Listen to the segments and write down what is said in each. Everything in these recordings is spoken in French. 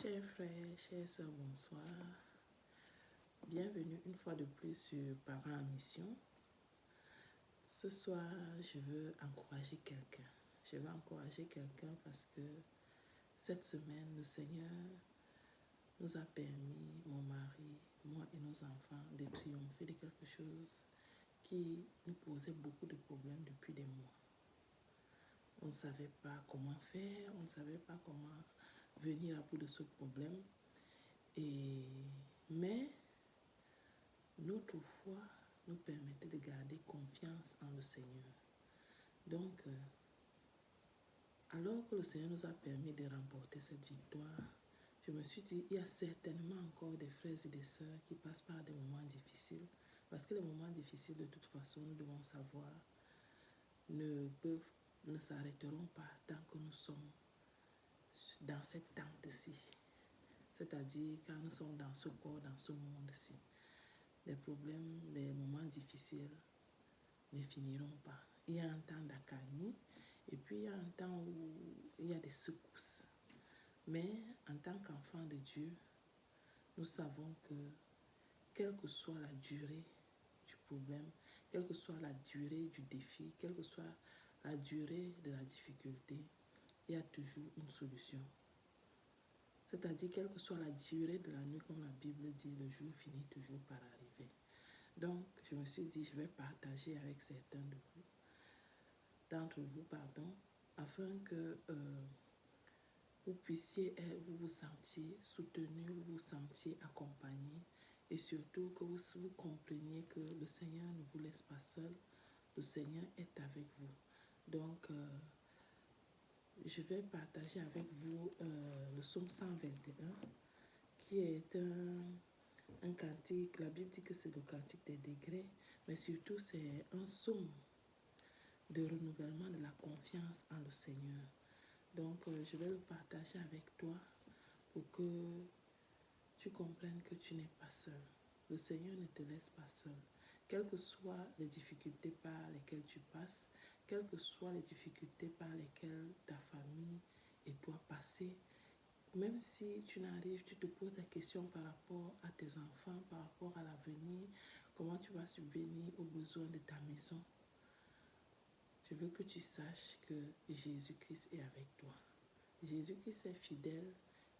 Chers frères, chers sœurs, bonsoir. Bienvenue une fois de plus sur Parents en Mission. Ce soir, je veux encourager quelqu'un. Je veux encourager quelqu'un parce que cette semaine, le Seigneur nous a permis, mon mari, moi et nos enfants, de triompher de quelque chose qui nous posait beaucoup de problèmes depuis des mois. On ne savait pas comment faire, on ne savait pas comment venir à bout de ce problème. Mais notre foi nous permettait de garder confiance en le Seigneur. Donc, alors que le Seigneur nous a permis de remporter cette victoire, je me suis dit, il y a certainement encore des frères et des sœurs qui passent par des moments difficiles. Parce que les moments difficiles, de toute façon, nous devons savoir, ne s'arrêteront pas tant que nous sommes dans cette tente-ci. C'est-à-dire quand nous sommes dans ce corps, dans ce monde-ci. Les problèmes, les moments difficiles ne finiront pas. Il y a un temps d'accalmie et puis il y a un temps où il y a des secousses. Mais en tant qu'enfant de Dieu, nous savons que quelle que soit la durée du problème, quelle que soit la durée du défi, quelle que soit la durée de la difficulté, il y a toujours une solution. C'est-à-dire, quelle que soit la durée de la nuit, comme la Bible dit, le jour finit toujours par arriver. Donc, je me suis dit, je vais partager avec certains d'entre vous, afin que vous puissiez vous sentir soutenu, vous vous sentiez accompagné et surtout que vous compreniez que le Seigneur ne vous laisse pas seul, le Seigneur est avec vous. Donc, je vais partager avec vous le psaume 121 qui est un cantique. La Bible dit que c'est le cantique des degrés, mais surtout c'est un psaume de renouvellement de la confiance en le Seigneur. Donc, je vais le partager avec toi pour que tu comprennes que tu n'es pas seul. Le Seigneur ne te laisse pas seul. Quelles que soient les difficultés par lesquelles tu passes, quelles que soient les difficultés par lesquelles ta famille et toi passez, même si tu n'arrives, tu te poses la question par rapport à tes enfants, par rapport à l'avenir, comment tu vas subvenir aux besoins de ta maison. Je veux que tu saches que Jésus-Christ est avec toi. Jésus-Christ est fidèle.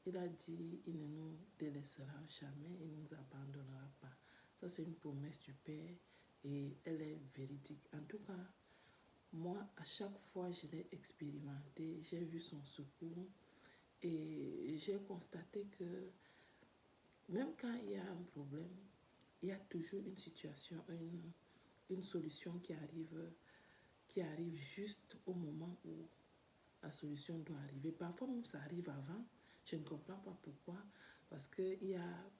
Il a dit, il ne nous délaissera jamais, il ne nous abandonnera pas. Ça, c'est une promesse du Père et elle est véridique. En tout cas, moi, à chaque fois, je l'ai expérimenté, j'ai vu son secours et j'ai constaté que même quand il y a un problème, il y a toujours une situation, une solution qui arrive juste au moment où la solution doit arriver. Parfois même ça arrive avant, je ne comprends pas pourquoi, parce que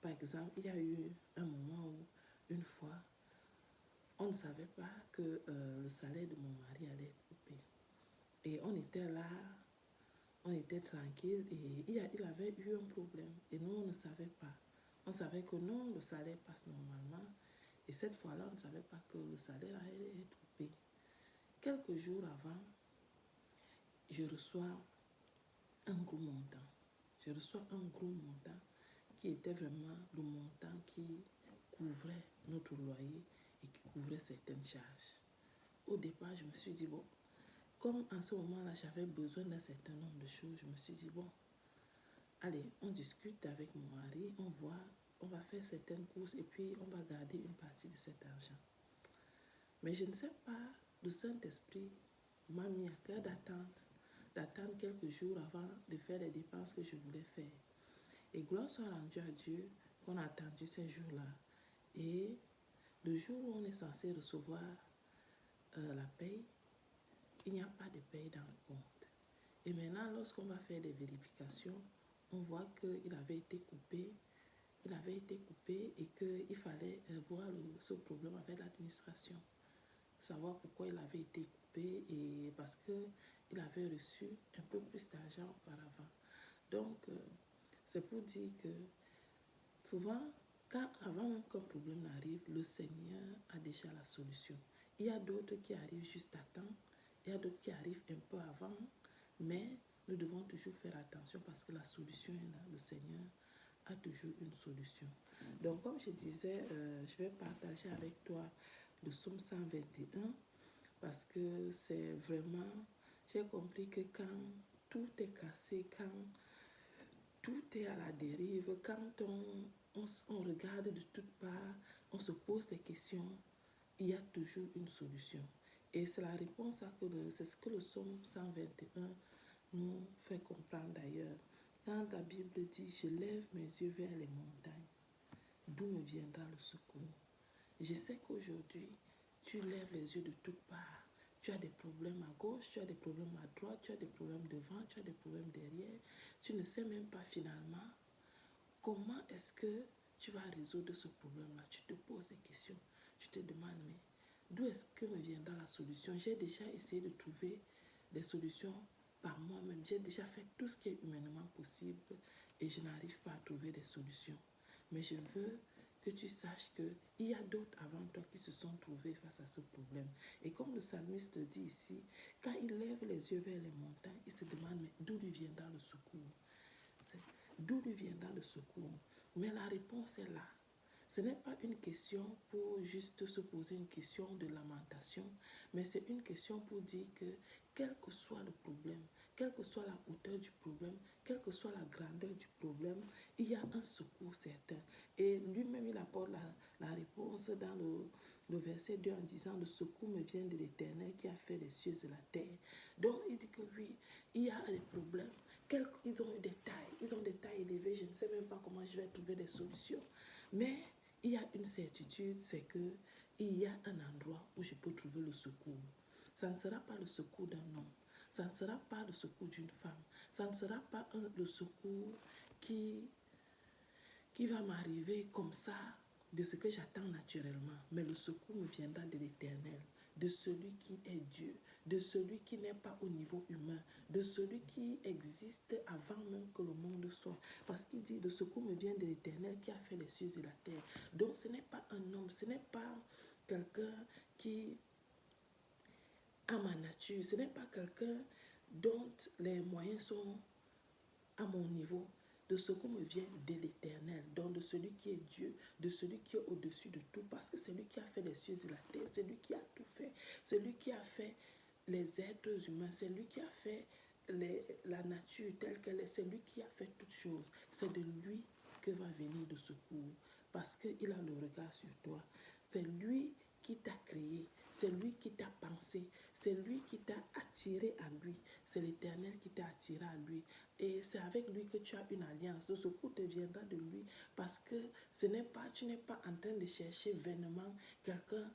par exemple, il y a eu un moment où, une fois, on ne savait pas que le salaire de mon mari allait être coupé. Et on était là, on était tranquille et il avait eu un problème et nous on ne savait pas. On savait que non, le salaire passe normalement et cette fois-là, on ne savait pas que le salaire allait être coupé. Quelques jours avant, je reçois un gros montant. Je reçois un gros montant qui était vraiment le montant qui couvrait notre loyer et qui couvrait certaines charges. Au départ, je me suis dit, bon, comme en ce moment-là, j'avais besoin d'un certain nombre de choses, je me suis dit, bon, allez, on discute avec mon mari, on voit, on va faire certaines courses et puis on va garder une partie de cet argent. Mais je ne sais pas, le Saint-Esprit m'a mis à cœur d'attendre quelques jours avant de faire les dépenses que je voulais faire. Et gloire soit rendue à Dieu qu'on a attendu ces jours-là. Et le jour où on est censé recevoir la paye, il n'y a pas de paye dans le compte. Et maintenant, lorsqu'on va faire des vérifications, on voit qu'il avait été coupé. Il avait été coupé et qu'il fallait voir ce problème avec l'administration. Savoir pourquoi il avait été coupé et parce qu'il avait reçu un peu plus d'argent auparavant. Donc, c'est pour dire que souvent, avant même qu'un problème n'arrive, le Seigneur a déjà la solution. Il y a d'autres qui arrivent juste à temps, il y a d'autres qui arrivent un peu avant, mais Nous devons toujours faire attention parce que la solution est là. Le Seigneur a toujours une solution. Donc, comme je disais, je vais partager avec toi le psaume 121 parce que c'est vraiment, j'ai compris que quand tout est cassé, quand tout est à la dérive, quand on regarde de toutes parts, on se pose des questions, il y a toujours une solution. Et c'est la réponse à c'est ce que le psaume 121 nous fait comprendre d'ailleurs. Quand la Bible dit, je lève mes yeux vers les montagnes, d'où me viendra le secours? Je sais qu'aujourd'hui, tu lèves les yeux de toutes parts. Tu as des problèmes à gauche, tu as des problèmes à droite, tu as des problèmes devant, tu as des problèmes derrière. Tu ne sais même pas finalement comment est-ce que tu vas résoudre ce problème-là. Tu te poses des questions. Tu te demandes, mais d'où est-ce que me viendra la solution? J'ai déjà essayé de trouver des solutions par moi-même. J'ai déjà fait tout ce qui est humainement possible et je n'arrive pas à trouver des solutions. Mais je veux que tu saches qu'il y a d'autres avant toi qui se sont trouvés face à ce problème. Et comme le psalmiste le dit ici, quand il lève les yeux vers les montagnes, il se demande, mais d'où lui viendra le secours? D'où lui viendra le secours? Mais la réponse est là. Ce n'est pas une question pour juste se poser une question de lamentation, mais c'est une question pour dire que quel que soit le problème, quelle que soit la hauteur du problème, quelle que soit la grandeur du problème, il y a un secours certain. Et lui-même, il apporte la réponse dans le verset 2 en disant, le secours me vient de l'Éternel qui a fait les cieux et la terre. Donc, il dit que oui, il y a des problèmes. Ils ont des tailles élevées, je ne sais même pas comment je vais trouver des solutions. Mais il y a une certitude, c'est qu'il y a un endroit où je peux trouver le secours. Ça ne sera pas le secours d'un homme, ça ne sera pas le secours d'une femme, ça ne sera pas le secours qui va m'arriver comme ça, de ce que j'attends naturellement, mais le secours me viendra de l'Éternel, de celui qui est Dieu, de celui qui n'est pas au niveau humain, de celui qui existe avant même que le monde soit. Parce qu'il dit, le secours me vient de l'Éternel qui a fait les cieux et la terre. Donc ce n'est pas un homme, ce n'est pas quelqu'un qui a ma nature, ce n'est pas quelqu'un dont les moyens sont à mon niveau. De ce qui me vient de l'Éternel, donc de celui qui est Dieu, de celui qui est au-dessus de tout, parce que c'est lui qui a fait les cieux et la terre, c'est lui qui a tout fait, c'est lui qui a fait les êtres humains, c'est lui qui a fait la nature telle qu'elle est, c'est lui qui a fait toutes choses, c'est de lui que va venir le secours, parce qu'il a le regard sur toi, c'est lui qui t'a créé, c'est lui qui t'a pensé, c'est lui qui t'a attiré à lui, c'est l'Éternel qui t'a attiré à lui. Et c'est avec lui que tu as une alliance. Le secours te viendra de lui parce que tu n'es pas en train de chercher vainement quelqu'un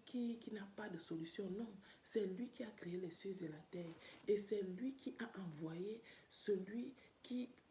qui n'a pas de solution. Non, c'est lui qui a créé les cieux et la terre. Et c'est lui qui a envoyé celui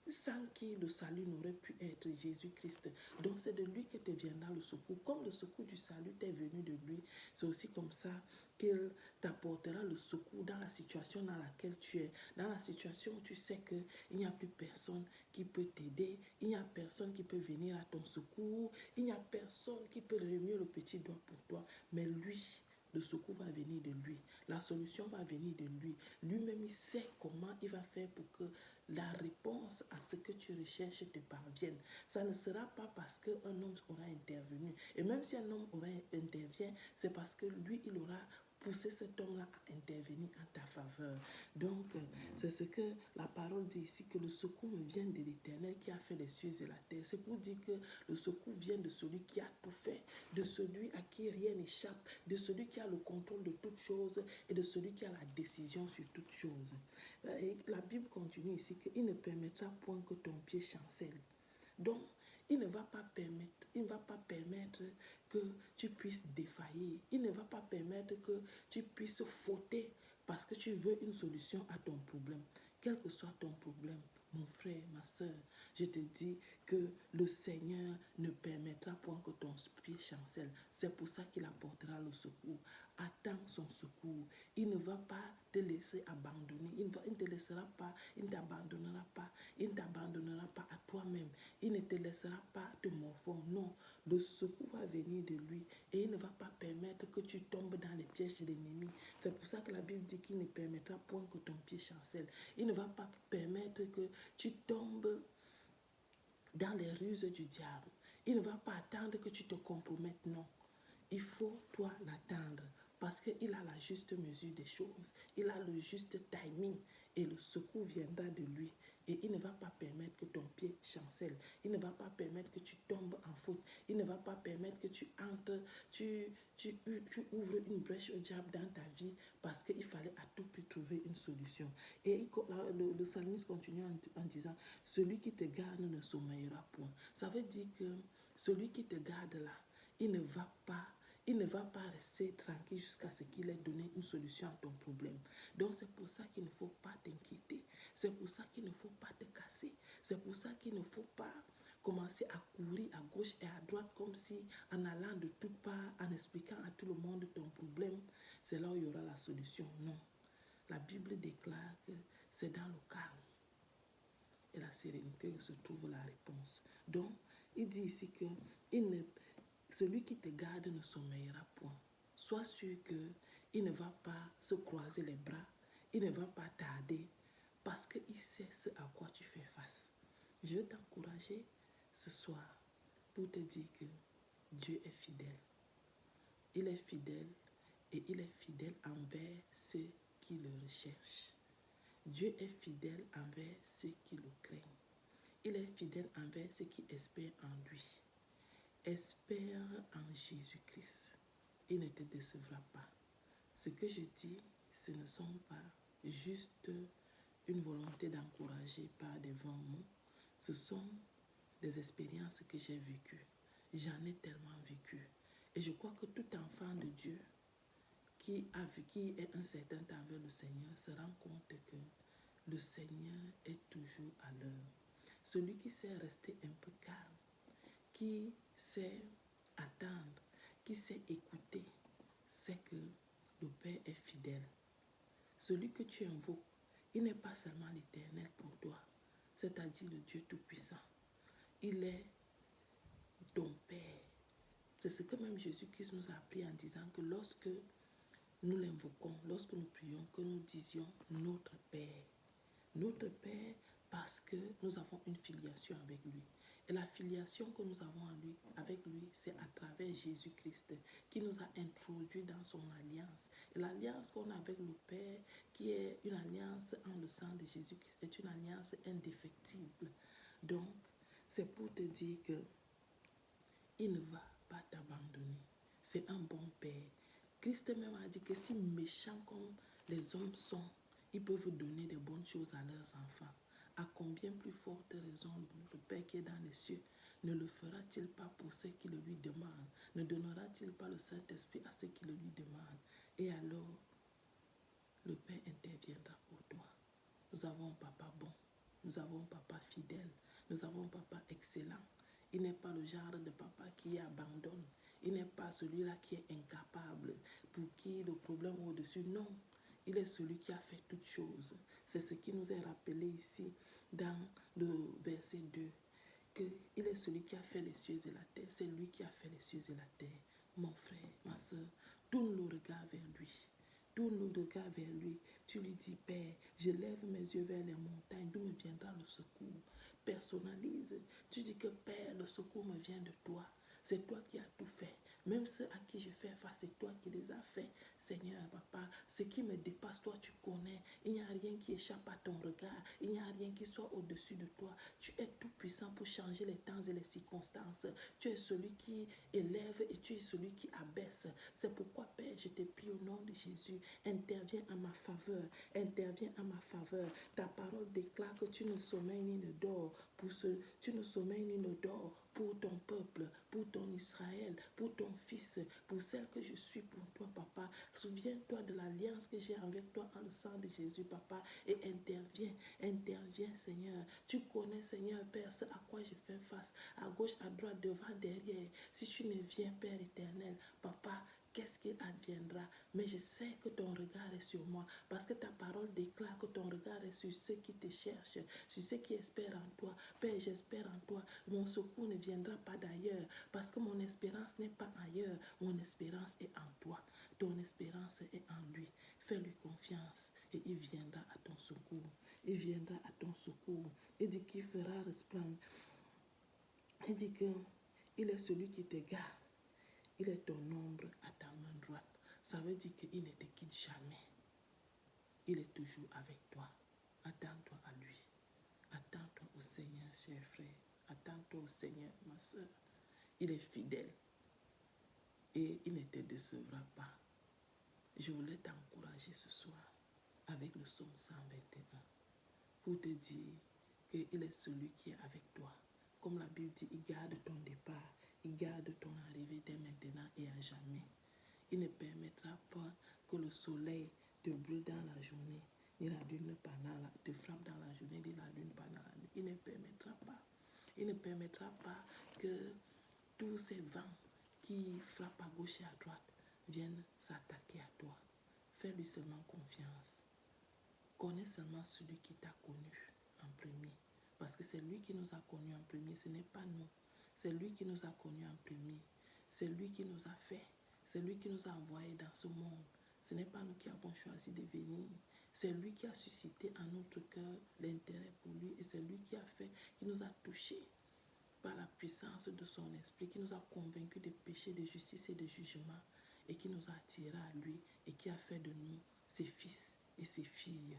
sans qui le salut n'aurait pu être, Jésus-Christ. Donc c'est de lui que te viendra le secours. Comme le secours du salut t'est venu de lui, c'est aussi comme ça qu'il t'apportera le secours dans la situation dans laquelle tu es. Dans la situation où tu sais qu'il n'y a plus personne qui peut t'aider, il n'y a personne qui peut venir à ton secours, il n'y a personne qui peut remuer le petit doigt pour toi, mais lui, le secours va venir de lui. La solution va venir de lui. Lui-même, il sait comment il va faire pour que la réponse à ce que tu recherches te parvienne. Ça ne sera pas parce qu'un homme aura intervenu. Et même si un homme intervient, c'est parce que lui, il aura poussé cet homme-là à intervenir en ta faveur. Donc, c'est ce que la parole dit ici, que le secours me vient de l'Éternel qui a fait les cieux et la terre. C'est pour dire que le secours vient de celui qui a tout fait, de celui à qui rien n'échappe, de celui qui a le contrôle de toutes choses et de celui qui a la décision sur toutes choses. Et la Bible continue ici qu'il ne permettra point que ton pied chancelle. Donc, il ne va pas permettre que tu puisses défaillir. Il ne va pas permettre que tu puisses fauter parce que tu veux une solution à ton problème. Quel que soit ton problème, mon frère, ma soeur, je te dis que le Seigneur ne permettra point que ton pied chancelle. C'est pour ça qu'il apportera le secours. Attends son secours. Il ne va pas te laisser abandonner. Il ne te laissera pas, il ne t'abandonnera pas. Il ne t'abandonnera pas à toi-même. Il ne te laissera pas te morfondre. Non, le secours va venir de lui et il ne va pas permettre que tu tombes dans les pièges de l'ennemi. C'est pour ça que la Bible dit qu'il ne permettra point que ton pied chancelle. Il ne va pas permettre que tu tombes dans les ruses du diable. Il ne va pas attendre que tu te compromettes, non. Il faut, toi, l'attendre parce qu'il a la juste mesure des choses. Il a le juste timing et le secours viendra de lui. Et il ne va pas permettre que ton pied chancelle. Il ne va pas permettre que tu tombes en faute. Il ne va pas permettre que tu entres, tu ouvres une brèche au diable dans ta vie parce qu'il fallait à tout prix trouver une solution. Et le psalmiste continue en disant, celui qui te garde ne sommeillera point. Ça veut dire que celui qui te garde là, il ne va pas rester tranquille jusqu'à ce qu'il ait donné une solution à ton problème. Donc c'est pour ça qu'il ne faut pas t'inquiéter. C'est pour ça qu'il ne faut pas te casser. C'est pour ça qu'il ne faut pas commencer à courir à gauche et à droite comme si en allant de toutes parts, en expliquant à tout le monde ton problème, c'est là où il y aura la solution. Non. La Bible déclare que c'est dans le calme et la sérénité que se trouve la réponse. Donc, il dit ici que celui qui te garde ne sommeillera point. Sois sûr qu'il ne va pas se croiser les bras, il ne va pas tarder, parce qu'il sait ce à quoi tu fais face. Je veux t'encourager ce soir pour te dire que Dieu est fidèle. Il est fidèle et il est fidèle envers ceux qui le recherchent. Dieu est fidèle envers ceux qui le craignent. Il est fidèle envers ceux qui espèrent en lui. Espère en Jésus-Christ. Il ne te décevra pas. Ce que je dis, ce ne sont pas juste une volonté d'encourager par des vains mots. Ce sont des expériences que j'ai vécues. J'en ai tellement vécu. Et je crois que tout enfant de Dieu qui est un certain temps avec le Seigneur se rend compte que le Seigneur est toujours à l'heure. Celui qui sait rester un peu calme, qui sait attendre, qui sait écouter, sait que le Père est fidèle. Celui que tu invoques, il n'est pas seulement l'Éternel pour toi, c'est-à-dire le Dieu Tout-Puissant. Il est ton Père. C'est ce que même Jésus-Christ nous a appris en disant que lorsque nous l'invoquons, lorsque nous prions, que nous disions notre Père. Notre Père parce que nous avons une filiation avec lui. Et la filiation que nous avons avec lui, c'est à travers Jésus-Christ qui nous a introduits dans son alliance. Et l'alliance qu'on a avec le Père, qui est une alliance en le sang de Jésus-Christ, est une alliance indéfectible. Donc, c'est pour te dire que il ne va pas t'abandonner. C'est un bon Père. Christ même a dit que si méchants comme les hommes sont, ils peuvent donner des bonnes choses à leurs enfants. À combien plus forte raison le Père qui est dans les cieux ne le fera-t-il pas pour ceux qui le lui demandent? Ne donnera-t-il pas le Saint-Esprit à ceux qui le lui demandent? Et alors, le Père interviendra pour toi. Nous avons un papa bon. Nous avons un papa fidèle. Nous avons un papa excellent. Il n'est pas le genre de papa qui abandonne. Il n'est pas celui-là qui est incapable, pour qui le problème est au-dessus. Non, il est celui qui a fait toutes choses. C'est ce qui nous est rappelé ici dans le verset 2. Qu'il est celui qui a fait les cieux et la terre. C'est lui qui a fait les cieux et la terre. Mon frère, ma soeur, tourne le regard vers lui. Tourne le regard vers lui. Tu lui dis, Père, je lève mes yeux vers les montagnes, d'où me viendra le secours. Personnalise. Tu dis que Père, le secours me vient de toi. C'est toi qui as tout fait. Même ceux à qui je fais face, c'est toi qui les as fait. Seigneur, papa, ce qui me dépasse, toi, tu connais. Il n'y a rien qui échappe à ton regard. Il n'y a rien qui soit au-dessus de toi. Tu es tout puissant pour changer les temps et les circonstances. Tu es celui qui élève et tu es celui qui abaisse. C'est pourquoi, Père, je te prie au nom de Jésus, interviens en ma faveur. Interviens en ma faveur. Ta parole déclare que tu ne sommeilles ni ne dors. Tu ne sommeilles ni ne dors pour ton peuple, pour ton Israël, pour ton fils, pour celle que je suis pour toi, papa. Souviens-toi de l'alliance que j'ai avec toi en le sang de Jésus, papa, et interviens, Seigneur. Tu connais, Seigneur, Père, ce à quoi je fais face, à gauche, à droite, devant, derrière. Si tu ne viens, Père éternel, papa, qu'est-ce qu'il adviendra? Mais je sais que ton regard est sur moi, parce que ta parole déclare que ton regard est sur ceux qui te cherchent, sur ceux qui espèrent en toi. Père, j'espère en toi. Mon secours ne viendra pas d'ailleurs, parce que mon espérance n'est pas ailleurs. Mon espérance est en toi. Ton espérance est en lui. Fais-lui confiance et il viendra à ton secours. Il viendra à ton secours. Il dit qu'il fera resplendir. Il dit qu'il est celui qui te garde. Il est ton ombre à ta main droite. Ça veut dire qu'il ne te quitte jamais. Il est toujours avec toi. Attends-toi à lui. Attends-toi au Seigneur, cher frère. Attends-toi au Seigneur, ma soeur. Il est fidèle et il ne te décevra pas. Je voulais t'encourager ce soir avec le psaume 121 pour te dire qu'il est celui qui est avec toi. Comme la Bible dit, il garde ton départ, il garde ton arrivée dès maintenant et à jamais. Il ne permettra pas que le soleil te brûle dans la journée, ni la lune te frappe dans la journée, ni la lune pendant la nuit. Il ne permettra pas. Il ne permettra pas que tous ces vents qui frappent à gauche et à droite viennent s'attaquer à toi. Fais-lui seulement confiance. Connais seulement celui qui t'a connu en premier. Parce que c'est lui qui nous a connus en premier, ce n'est pas nous. C'est lui qui nous a connus en premier. C'est lui qui nous a fait. C'est lui qui nous a envoyés dans ce monde. Ce n'est pas nous qui avons choisi de venir. C'est lui qui a suscité en notre cœur l'intérêt pour lui. Et c'est lui qui a fait, qui nous a touchés par la puissance de son esprit, qui nous a convaincus de péché, de justice et de jugement, et qui nous a attirés à lui, et qui a fait de nous ses fils et ses filles.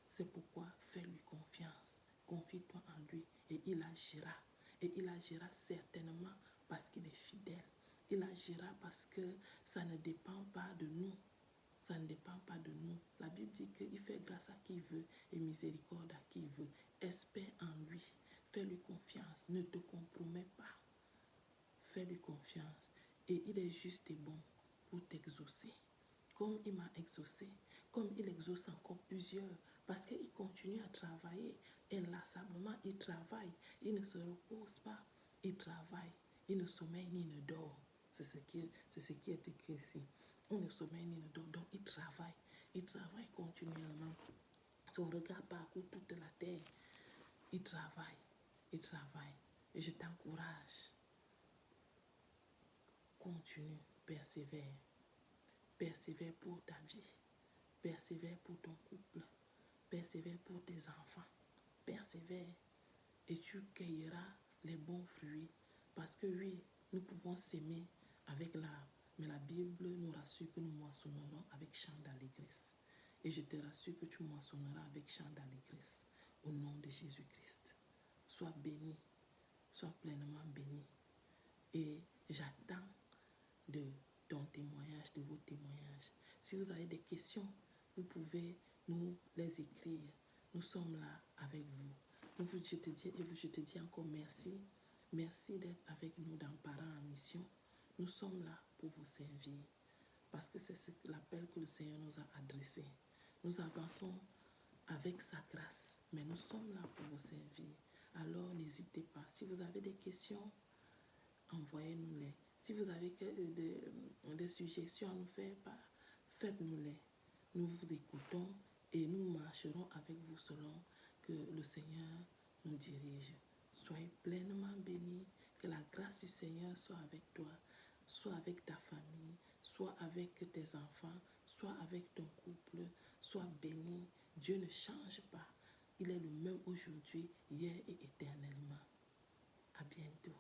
C'est pourquoi fais-lui confiance, confie-toi en lui, et il agira. Et il agira certainement parce qu'il est fidèle. Il agira parce que ça ne dépend pas de nous. Ça ne dépend pas de nous. La Bible dit qu'il fait grâce à qui il veut et miséricorde à qui il veut. Espère en lui. Fais-lui confiance. Ne te compromets pas. Fais-lui confiance. Et il est juste et bon pour t'exaucer. Comme il m'a exaucé, comme il exauce encore plusieurs. Parce qu'il continue à travailler. Inlassablement, il travaille. Il ne se repose pas. Il travaille. Il ne sommeille ni ne dort. C'est ce qui est écrit ici. Il ne sommeille ni ne dort. Donc, il travaille. Il travaille continuellement. Son regard parcourt toute la terre. Il travaille. Il travaille. Et je t'encourage. Continue. Persévère. Persévère pour ta vie. Persévère pour ton couple. Persévère pour tes enfants. Persévère. Et tu cueilleras les bons fruits. Parce que oui, nous pouvons s'aimer avec l'arbre. Mais la Bible nous rassure que nous moissonnerons avec chant d'allégresse. Et je te rassure que tu moissonneras avec chant d'allégresse. Au nom de Jésus-Christ. Sois béni. Sois pleinement béni. Et j'attends de ton témoignage, de vos témoignages. Si vous avez des questions, vous pouvez nous les écrire. Nous sommes là avec vous. Je te dis encore merci. Merci d'être avec nous dans Parents en mission. Nous sommes là pour vous servir. Parce que c'est l'appel que le Seigneur nous a adressé. Nous avançons avec sa grâce. Mais nous sommes là pour vous servir. Alors n'hésitez pas. Si vous avez des questions, envoyez-nous-les. Si vous avez des suggestions à nous faire, faites-nous-les. Nous vous écoutons et nous marcherons avec vous selon que le Seigneur nous dirige. Soyez pleinement bénis. Que la grâce du Seigneur soit avec toi, soit avec ta famille, soit avec tes enfants, soit avec ton couple. Sois béni. Dieu ne change pas. Il est le même aujourd'hui, hier et éternellement. À bientôt.